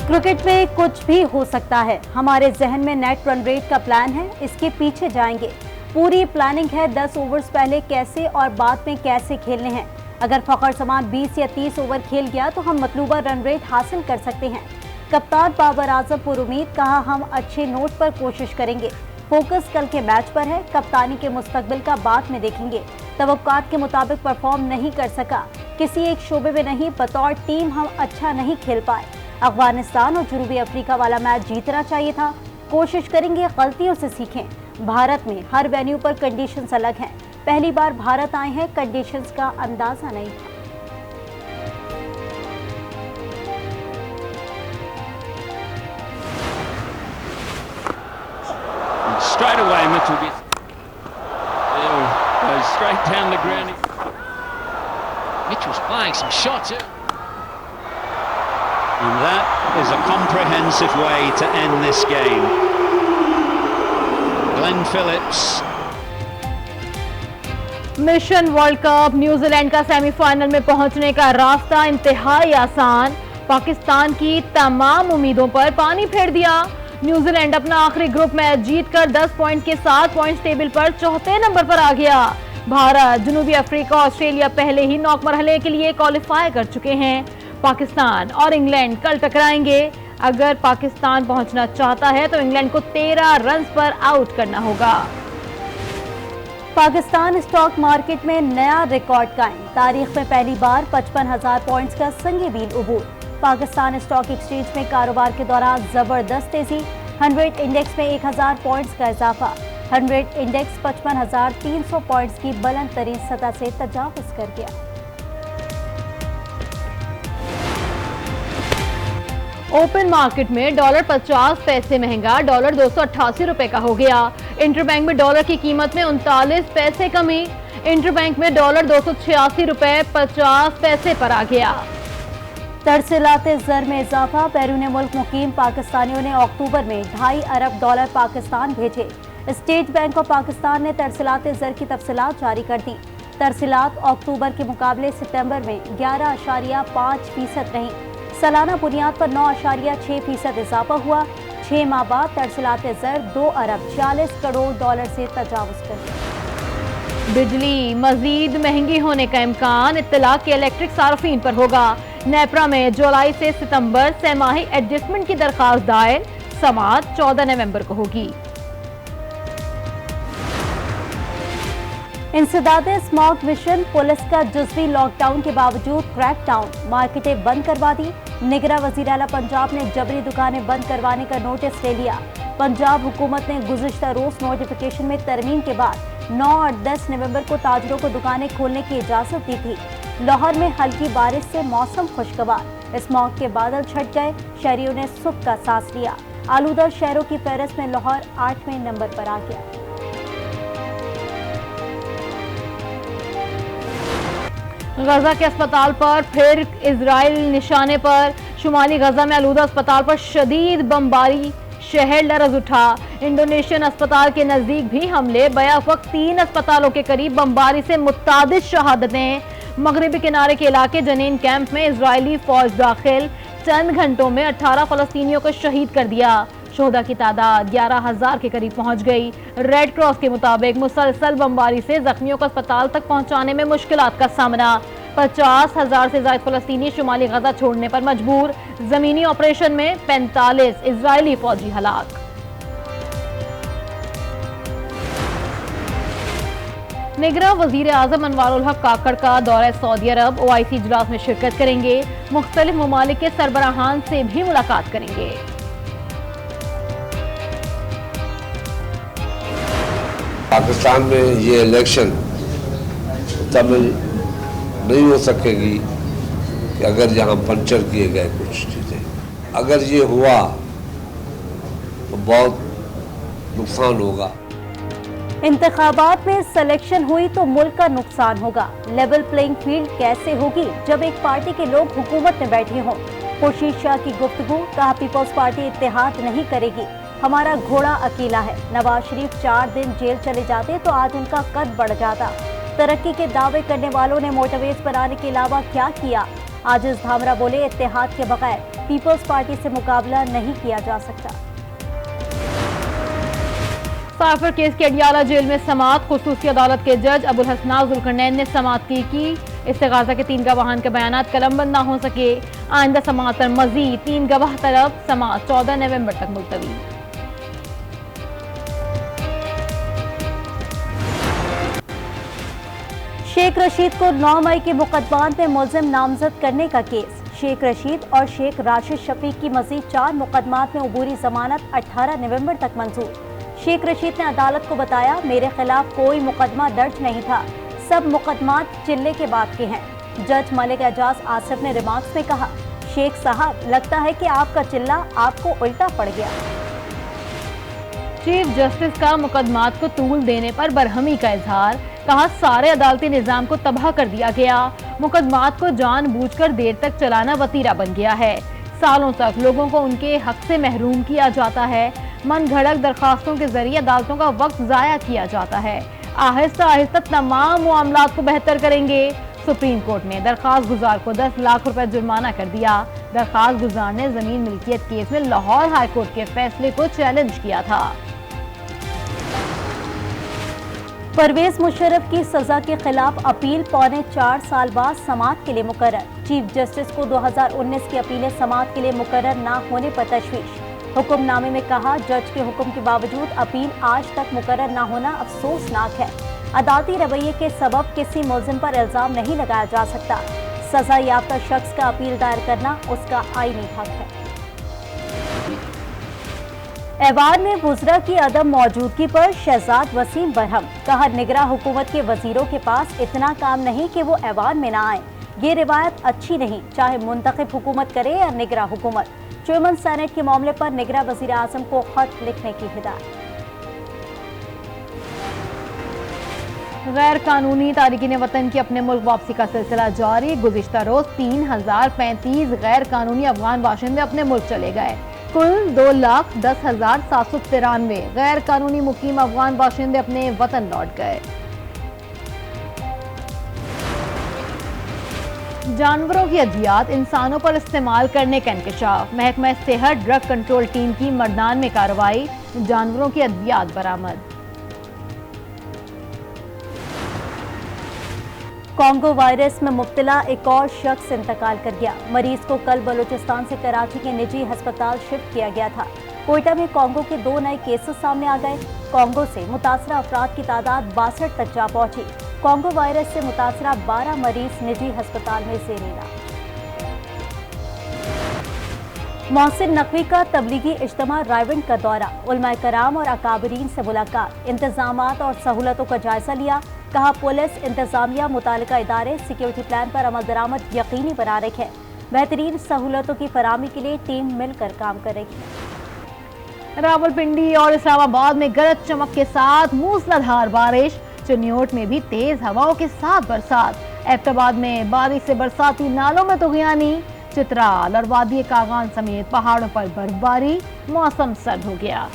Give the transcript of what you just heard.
Cricket में कुछ भी हो सकता है। हमारे जहन में नेट रन रेट का प्लान है, इसके पीछे जाएंगे। पूरी प्लानिंग है 10 ओवर्स पहले कैसे और बाद में कैसे खेलने हैं। अगर फखर समान 20 या 30 ओवर खेल गया तो हम मतलूबा रन रेट हासिल कर सकते हैं। कप्तान बाबर आजम पुरुमीद, कहा हम अच्छे नोट पर कोशिश करेंगे। फोकस कल के मैच पर है, कप्तानी के मुस्तकबिल का बाद में देखेंगे। तवक्कुआत के मुताबिक परफॉर्म नहीं कर सका, किसी एक शोबे में नहीं, बतौर टीम हम अच्छा नहीं खेल पाए। अफगानिस्तान और जनूबी अफ्रीका वाला मैच जीतना चाहिए था। कोशिश करेंगे गलतियों से सीखें। भारत में हर वेन्यू पर कंडीशंस अलग हैं। पहली बार भारत आए हैं, कंडीशंस का अंदाजा नहीं था। Straight away, Mitchell gets there, goes straight down the ground. Mitchell's playing some shots. And that is a comprehensive way to end this game. Glenn Phillips. Mission world cup New Zealand का semifinal में पहुंचने का रास्ता इंतहाई आसान। पाकिस्तान की तमाम उम्मीदों पर पानी फेर दिया। न्यूजीलैंड अपना आखिरी ग्रुप मैच जीतकर 10 पॉइंट के साथ पॉइंट्स टेबल पर चौथे नंबर पर आ गया। भारत, जनूबी अफ्रीका, ऑस्ट्रेलिया पहले ही नॉक मरहले के लिए क्वालिफाई कर चुके हैं। पाकिस्तान और इंग्लैंड कल टकराएंगे। अगर पाकिस्तान पहुंचना चाहता है तो इंग्लैंड को 13 रन पर आउट करना होगा। पाकिस्तान स्टॉक मार्केट में नया रिकॉर्ड कायम। तारीख में पहली बार 55,000 पॉइंट्स का संगीन उबूर। पाकिस्तान स्टॉक एक्सचेंज में कारोबार के दौरान जबरदस्त तेजी। 100 इंडेक्स में 1000 पॉइंट्स का इजाफा। 100 इंडेक्स 55,300 पॉइंट्स की बुलंद तरीन सतह से तजावुज कर गया। ओपन मार्केट में डॉलर 50 पैसे महंगा, डॉलर 288 रुपए का हो गया। इंटरबैंक में डॉलर की कीमत में 39 पैसे कमी। इंटरबैंक में डॉलर 286 रुपए 50 पैसे पर आ गया। तरसीलाते ज़र में इजाफा। बैरून मुल्क मुकीम पाकिस्तानियों ने अक्टूबर में $2.5 अरब पाकिस्तान भेजे। स्टेट बैंक ऑफ पाकिस्तान ने तरसीलाते ज़र की तफसीलात जारी कर दी। तरसीलात अक्टूबर के मुकाबले सितंबर में 11.5% रहीं। सालाना बुनियाद पर 9.6% इजाफा हुआ। 6 माह बाद तरसीलाते ज़र $2 अरब 40 करोड़ से तजावुज कर गया। बिजली मजीद महंगी होने का इम्कान इत्तलाक के इलेक्ट्रिक सार्फिन पर होगा। नेपरा में जुलाई से सितंबर सहमाही एडजस्टमेंट की दरखास्त दायर। समाअत 14 नवंबर को होगी। इंसदाद स्मॉग मिशन। पुलिस का जुज़वी लॉकडाउन के बावजूद क्रैकडाउन। मार्केटें बंद करवा दी। निगरा वज़ीर आला पंजाब ने जबरी दुकानें बंद करवाने का नोटिस ले लिया। पंजाब हुकूमत ने गुज़िश्ता रोज़ नोटिफिकेशन में तरमीम के बाद 9 और 10 नवंबर को ताजरों को दुकानें खोलने की इजाज़त दी थी। लाहौर में हल्की बारिश से मौसम खुशगवार। स्मॉग के बादल छट गए, शहरियों ने सुख का सांस लिया। आलूदा शहरों की फहरिस्त में लाहौर 8वें नंबर पर आ गया। गजा के अस्पताल पर फिर इजराइल निशाने पर। शुमाली गजा में आलूदा अस्पताल पर शदीद बमबारी, शहर लरज उठा। इंडोनेशियन अस्पताल के नजदीक भी हमले। बैक वक्त 3 अस्पतालों के करीब बमबारी से मुतादिद शहादतें। मगरबी किनारे के इलाके जनीन कैंप में इजरायली फौज दाखिल। चंद घंटों में 18 फलस्तीनियों को शहीद कर दिया। शोहदा की तादाद 11,000 के करीब पहुंच गई। रेड क्रॉस के मुताबिक मुसलसल बमबारी से जख्मियों को अस्पताल तक पहुंचाने में मुश्किलात का सामना। 50,000 से ज्यादा फलस्तीनी शुमाली गजा छोड़ने पर मजबूर। जमीनी ऑपरेशन में 45 इजरायली फौजी हलाक। निगरां वजीर आजम अनवारुल हक काकड़ का दौरा सऊदी अरब। OIC इजलास में शिरकत करेंगे। मुख्तलिफ ममालिक के सरबराहान से भी मुलाकात करेंगे। पाकिस्तान में ये इलेक्शन तब नहीं हो सकेगी कि अगर यहाँ पंचर किए गए कुछ चीज़ें। अगर ये हुआ तो बहुत नुकसान होगा। इंतखाबात में सिलेक्शन हुई तो मुल्क का नुकसान होगा। लेवल प्लेइंग फील्ड कैसे होगी जब एक पार्टी के लोग हुकूमत में बैठे हों। खुर्शीद शाह की गुफ्तगू, कहा पीपल्स पार्टी इत्तेहाद नहीं करेगी, हमारा घोड़ा अकेला है। नवाज शरीफ 4 दिन जेल चले जाते तो आज उनका कद बढ़ जाता। तरक्की के दावे करने वालों ने मोटरवेज बनाने के अलावा क्या किया? आजिज धामरा बोले, इत्तेहाद के बगैर पीपल्स पार्टी से मुकाबला नहीं किया जा सकता। साफर केस के अडियाला जेल में समाअत। खुसूसी अदालत के जज अबुल हसनाज जुल्करनैन ने समाअत की। इस्तिगासा के 3 गवाहान के बयानात कलमबंद ना हो सके। आइंदा समाअत पर मजीद 3 गवाह तलब। समाअत 14 नवंबर तक मुलतवी। शेख रशीद को 9 मई के मुकदमात में मुलजिम नामजद करने का केस। शेख रशीद और शेख राशिद शफीक की मजीद 4 मुकदमात में अबूरी जमानत 18 नवंबर तक मंजूर। शेख रशीद ने अदालत को बताया, मेरे खिलाफ कोई मुकदमा दर्ज नहीं था, सब मुकदमात चिल्ले के बाद के हैं। जज मलिक एजाज आसिफ ने रिमार्क्स में कहा, शेख साहब लगता है कि आपका चिल्ला आपको उल्टा पड़ गया। चीफ जस्टिस का मुकदमात को तूल देने पर बरहमी का इजहार। कहा, सारे अदालती निजाम को तबाह कर दिया गया। मुकदमात को जानबूझकर देर तक चलाना वतीरा बन गया है। सालों तक लोगों को उनके हक से महरूम किया जाता है। मन घड़क दरखास्तों के जरिए अदालतों का वक्त जाया किया जाता है। आहिस्ता आहिस्ता तमाम मामलात को बेहतर करेंगे। सुप्रीम कोर्ट ने दरखास्त गुजार को 10 लाख रुपए जुर्माना कर दिया। दरखास्त गुजार ने जमीन मिल्कियत केस में लाहौर हाई कोर्ट के फैसले को चैलेंज किया था। परवेज मुशर्रफ की सजा के खिलाफ अपील 4.25 साल बाद समाअत के लिए मुकर्रर। चीफ जस्टिस को 2019 की अपीलें समाअत के लिए मुकर्रर न होने पर तशवीश। हुक्मनामे में कहा, जज के हुक्म के बावजूद अपील आज तक मुकर्रर न होना अफसोसनाक है। अदालती रवैये के सबब किसी मुलजिम पर इल्जाम नहीं लगाया जा सकता। सजा याफ्ता शख्स का अपील दायर करना उसका आईनी हक है। ऐवान में वुज़रा की अदम मौजूदगी पर शहजाद वसीम बरहम। कहा, निगरां हुकूमत के वजीरों के पास इतना काम नहीं कि वो ऐवान में ना आए। ये रिवायत अच्छी नहीं, चाहे मुंतखब हुकूमत करे या निगरां हुकूमत। चेयरमैन सेनेट के मामले पर निगरां वज़ीर आज़म को खत लिखने की हिदायत। गैर कानूनी तारिकीन वतन की अपने मुल्क वापसी का सिलसिला जारी। गुज़िश्ता रोज 3035 गैर कानूनी अफगान बाशिंदे अपने मुल्क चले गए। कुल 2,10,793 गैर कानूनी मुकीम अफगान बाशिंदे अपने वतन लौट गए। जानवरों की अद्वियात इंसानों पर इस्तेमाल करने का इंकशाफ। महकमा सेहत ड्रग कंट्रोल टीम की मर्दान में कार्रवाई। जानवरों की अद्वियात बरामद। कॉन्गो वायरस में मुब्तला एक और शख्स इंतकाल कर गया। मरीज को कल बलूचिस्तान से कराची के निजी अस्पताल शिफ्ट किया गया था। कोयटा में कॉन्गो के 2 नए केसेस सामने आ गए। कॉन्गो से मुतासरा अफराद की तादाद 62 तक जा पहुंची। कॉन्गो वायरस से मुतासरा 12 मरीज निजी अस्पताल में जेर इलाज। मोहसिन नकवी का तबलीगी इज्तिमा रायवंड का दौरा। उलमा कराम और अकाबरीन से मुलाकात। इंतजामात और सहूलतों का जायजा लिया। कहा, पुलिस इंतजामिया मुतालिका इदारे सिक्योरिटी प्लान पर अमल दरामद यकीनी बना रहे हैं। बेहतरीन सहूलतों की फराहमी के लिए टीम मिलकर काम करेगी। रावलपिंडी और इस्लामाबाद में गरज चमक के साथ मूसलाधार बारिश। चिन्योट में भी तेज हवाओं के साथ बरसात। एबटाबाद में बारिश से बरसाती नालों में तुगयानी। चित्राल और वादी कागान समेत पहाड़ों पर बर्फबारी। मौसम सर्द हो गया।